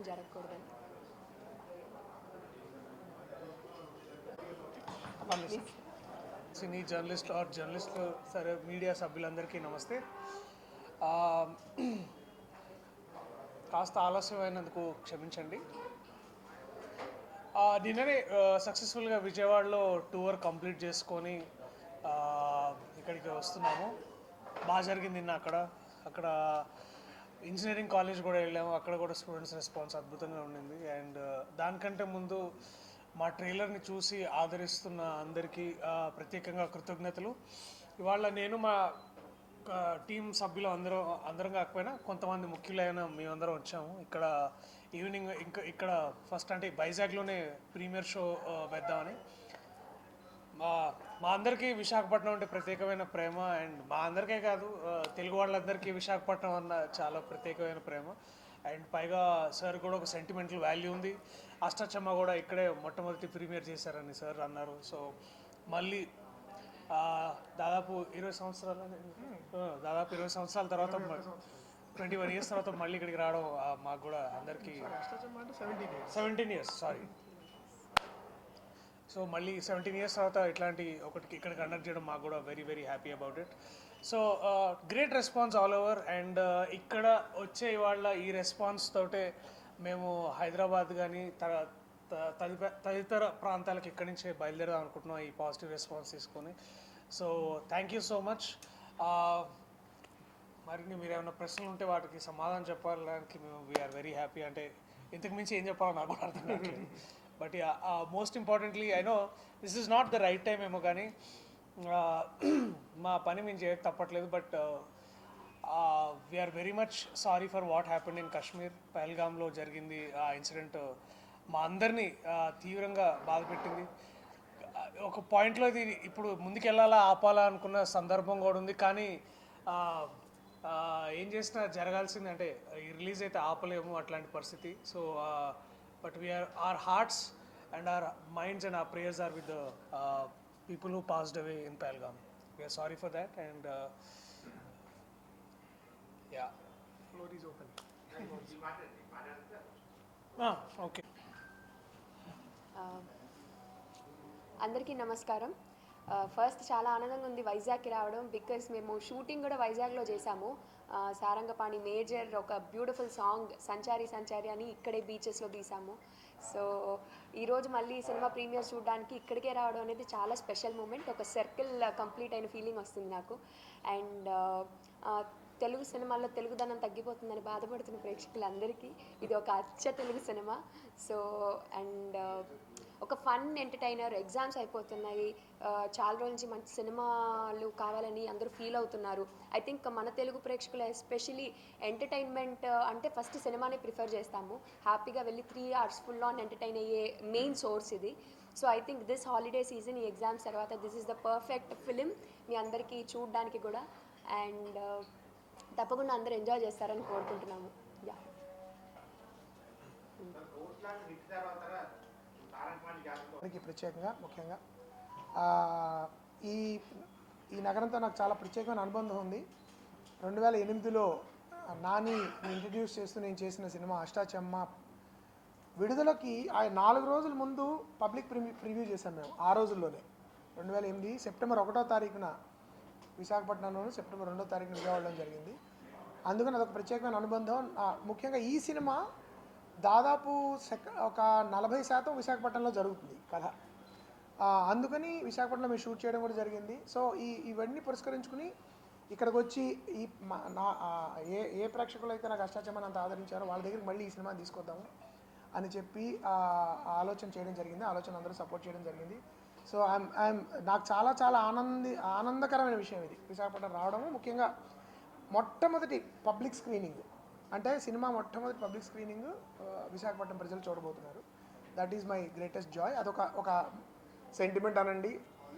జరగకూడదని. సినీ జర్నలిస్టులు సరే మీడియా సభ్యులందరికీ నమస్తే. కాస్త ఆలస్యమైనందుకు క్షమించండి. నిన్ననే సక్సెస్ఫుల్గా విజయవాడలో టూర్ కంప్లీట్ చేసుకొని ఇక్కడికి వస్తున్నాము. బాగా జరిగింది నిన్న. అక్కడ ఇంజనీరింగ్ కాలేజ్ కూడా వెళ్ళాము. అక్కడ కూడా స్టూడెంట్స్ రెస్పాన్స్ అద్భుతంగా ఉండింది. అండ్ దానికంటే ముందు మా ట్రైలర్ని చూసి ఆదరిస్తున్న అందరికీ ప్రత్యేకంగా కృతజ్ఞతలు. ఇవాళ నేను మా టీం సభ్యులు అందరం కాకపోయినా కొంతమంది ముఖ్యులైన మేమందరం వచ్చాము. ఇక్కడ ఈవినింగ్ ఇక్కడ ఫస్ట్ అంటే వైజాగ్లోనే ప్రీమియర్ షో పెద్దామని. మా అందరికీ విశాఖపట్నం అంటే ప్రత్యేకమైన ప్రేమ. అండ్ మా అందరికీ కాదు, తెలుగు వాళ్ళందరికీ విశాఖపట్నం అన్న చాలా ప్రత్యేకమైన ప్రేమ. అండ్ పైగా సార్ కూడా ఒక సెంటిమెంటల్ వాల్యూ ఉంది. అష్టాచమ్మ కూడా ఇక్కడే మొట్టమొదటి ప్రీమియర్ చేశారని సార్ అన్నారు. సో మళ్ళీ దాదాపు 20 సంవత్సరాల తర్వాత 21 years తర్వాత మళ్ళీ ఇక్కడికి రావడం మాకు కూడా అందరికీ 17 years సో మళ్ళీ 17 years తర్వాత ఇట్లాంటి ఒకటి ఇక్కడ కండక్ట్ చేయడం మాకు కూడా very very happy about it. So great response all over. And ఇక్కడ వచ్చే వాళ్ళ ఈ రెస్పాన్స్ తోటే మేము హైదరాబాద్ కానీ తదితర ప్రాంతాలకు ఇక్కడి నుంచే బయలుదేరదాం అనుకుంటున్నాం ఈ పాజిటివ్ రెస్పాన్స్ తీసుకొని. So thank you so much. మరి మీరు ఏమైనా ప్రశ్నలు ఉంటే వాటికి సమాధానం చెప్పడానికి మేము వీఆర్ వెరీ హ్యాపీ. అంటే ఇంతకు మించి ఏం చెప్పాలో నాకు కూడా అర్థం కావట్లేదు. But most importantly I know this is not the right time ఏమో, కానీ మా పని మేము చేయక తప్పట్లేదు. But we're very much sorry for what happened in Kashmir. పహల్గామ్లో జరిగింది ఆ ఇన్సిడెంట్ మా అందరినీ తీవ్రంగా బాధపెట్టింది. ఒక పాయింట్లో ఇది ఇప్పుడు ముందుకెళ్ళాలా ఆపాలా అనుకున్న సందర్భం కూడా ఉంది. కానీ ఏం చేసినా జరగాల్సింది అంటే ఈ రిలీజ్ అయితే ఆపలేము అట్లాంటి పరిస్థితి. So but our hearts and our minds and our prayers are with the people who passed away in Pahalgam. We are sorry for that. And yeah, floor is open. Okay. అందరికీ నమస్కారం. First చాలా ఆనందంగా ఉంది వైజాగ్కి రావడం. Because మేము shooting కూడా వైజాగ్లో చేసాము. సారంగపాణి మేజర్ ఒక బ్యూటిఫుల్ సాంగ్ సంచారి సంచారి అని ఇక్కడే బీచెస్లో తీసాము. సో ఈరోజు మళ్ళీ సినిమా ప్రీమియర్ చూడడానికి ఇక్కడికే రావడం అనేది చాలా స్పెషల్ మూమెంట్. ఒక సర్కిల్ కంప్లీట్ అయిన ఫీలింగ్ వస్తుంది నాకు. అండ్ తెలుగు సినిమాల్లో తెలుగుదనం తగ్గిపోతుందని బాధపడుతున్న ప్రేక్షకులందరికీ ఇది ఒక అచ్చ తెలుగు సినిమా. సో అండ్ ఒక ఫన్ ఎంటర్టైనర్. ఎగ్జామ్స్ అయిపోతున్నాయి, చాలా రోజుల నుంచి మంచి సినిమాలు కావాలని అందరూ ఫీల్ అవుతున్నారు. ఐ థింక్ మన తెలుగు ప్రేక్షకులు ఎస్పెషలీ ఎంటర్టైన్మెంట్ అంటే ఫస్ట్ సినిమానే ప్రిఫర్ చేస్తాము. హ్యాపీగా వెళ్ళి 3 hours ఫుల్ ఆన్ ఎంటర్టైన్ అయ్యే మెయిన్ సోర్స్ ఇది. So I think this holiday season ఈ ఎగ్జామ్స్ తర్వాత this is the perfect film మీ అందరికీ చూడడానికి కూడా. అండ్ తప్పకుండా అందరూ ఎంజాయ్ చేస్తారని కోరుకుంటున్నాము. యా, ప్రత్యేకంగా ముఖ్యంగా ఈ ఈ నగరంతో నాకు చాలా ప్రత్యేకమైన అనుబంధం ఉంది. 2008లో నాని ఇంట్రడ్యూస్ చేస్తూ నేను చేసిన సినిమా అష్టాచమ్మ విడుదలకి 4 రోజుల ముందు పబ్లిక్ ప్రివ్యూ చేశాం మేము. ఆ రోజుల్లోనే 2008 సెప్టెంబర్ 1వ తారీఖున విశాఖపట్నంలోను, సెప్టెంబర్ 2వ తారీఖున విజయవాడలో జరిగింది. అందుకని అదొక ప్రత్యేకమైన అనుబంధం. ముఖ్యంగా ఈ సినిమా దాదాపు ఒక 40% విశాఖపట్నంలో జరుగుతుంది కథ. అందుకని విశాఖపట్నంలో మేము షూట్ చేయడం కూడా జరిగింది. సో ఇవన్నీ పురస్కరించుకుని ఇక్కడికి వచ్చి ఏ ప్రేక్షకులు అయితే నాకు అష్టాచమ్మని అంత ఆదరించారో వాళ్ళ దగ్గరికి మళ్ళీ ఈ సినిమా తీసుకొద్దాము అని చెప్పి ఆలోచన చేయడం జరిగింది. ఆలోచన అందరూ సపోర్ట్ చేయడం జరిగింది. సో నాకు చాలా చాలా ఆనందకరమైన విషయం ఇది విశాఖపట్నం రావడము. ముఖ్యంగా మొట్టమొదటి పబ్లిక్ స్క్రీనింగ్ అంటే సినిమా మొట్టమొదటి పబ్లిక్ స్క్రీనింగ్ విశాఖపట్నం ప్రజలు చూడబోతున్నారు. That is my greatest Joy. అదొక సెంటిమెంట్ అనండి.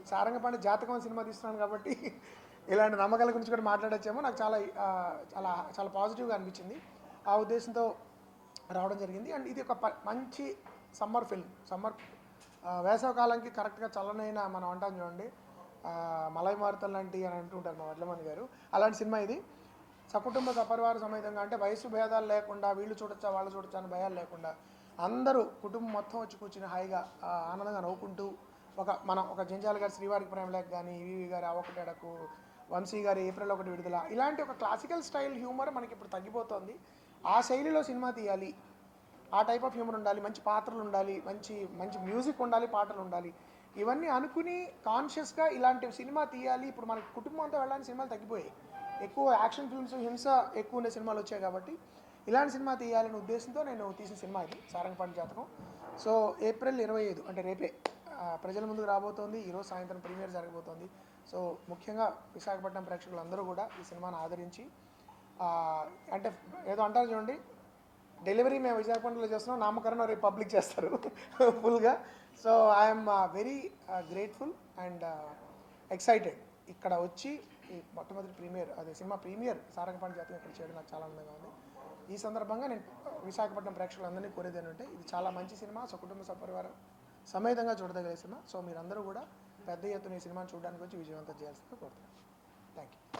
సారంగపాణి జాతకం సినిమా తీస్తున్నాను కాబట్టి ఇలాంటి నమ్మకాల గురించి కూడా మాట్లాడచ్చేమో. నాకు చాలా చాలా చాలా పాజిటివ్గా అనిపించింది. ఆ ఉద్దేశంతో రావడం జరిగింది. అండ్ ఇది ఒక మంచి సమ్మర్ ఫిల్మ్. వేసవకాలంకి కరెక్ట్గా చల్లనైన మనం అంటాం చూడండి, మలై మారుతం లాంటి అని అంటుంటారు మా వడ్లమణి గారు. అలాంటి సినిమా ఇది. సకుటుంబ సపరివార సమేతంగా, అంటే వయసు భేదాలు లేకుండా వీళ్ళు చూడొచ్చా వాళ్ళు చూడొచ్చా అని భయాలు లేకుండా అందరూ కుటుంబం మొత్తం వచ్చి కూర్చుని హాయిగా ఆనందంగా నవ్వుకుంటూ ఒక జంజాల గారి శ్రీవారికి ప్రేమలేఖ కానీ, ఈవీవి గారి అవకటడకు, వంశీ గారి ఏప్రిల్ 1 విడుదల, ఇలాంటి ఒక క్లాసికల్ స్టైల్ హ్యూమర్ మనకి ఇప్పుడు తగ్గిపోతుంది. ఆ శైలిలో సినిమా తీయాలి, ఆ టైప్ ఆఫ్ హ్యూమర్ ఉండాలి, మంచి పాత్రలు ఉండాలి, మంచి మంచి మ్యూజిక్ ఉండాలి, పాటలు ఉండాలి, ఇవన్నీ అనుకుని కాన్షియస్గా ఇలాంటి సినిమా తీయాలి. ఇప్పుడు మనకి కుటుంబం అంతా వెళ్ళడానికి సినిమాలు తగ్గిపోయాయి, ఎక్కువ యాక్షన్ ఫిల్మ్స్, హింస ఎక్కువ ఉండే సినిమాలు వచ్చాయి. కాబట్టి ఇలాంటి సినిమా తీయాలనే ఉద్దేశంతో నేను తీసిన సినిమా ఇది సారంగపాణి జాతకం. సో ఏప్రిల్ 25 అంటే రేపే ప్రజల ముందుకు రాబోతోంది. ఈరోజు సాయంత్రం ప్రీమియర్ జరగబోతోంది. సో ముఖ్యంగా విశాఖపట్నం ప్రేక్షకులందరూ కూడా ఈ సినిమాను ఆదరించి, అంటే ఏదో అంటారు చూడండి, డెలివరీ మేము విశాఖపట్నంలో చేస్తున్నాం, నామకరణం రేపు పబ్లిక్ చేస్తారు ఫుల్గా. So I'm very grateful and excited ఇక్కడ వచ్చి ఈ మొట్టమొదటి ప్రీమియర్, అదే సినిమా ప్రీమియర్ సారంగపాణి జాతకం ఇక్కడ చేయడం నాకు చాలా ఆనందంగా ఉంది. ఈ సందర్భంగా నేను విశాఖపట్నం ప్రేక్షకులందరినీ కోరేది ఏంటంటే, ఇది చాలా మంచి సినిమా, సకుటుంబ సపరివారం సమేతంగా చూడదగిన సినిమా. సో మీరందరూ కూడా పెద్ద ఎత్తున ఈ సినిమాని చూడడానికి వచ్చి విజయవంతం చేయాల్సిందిగా కోరుతున్నాను. Thank you.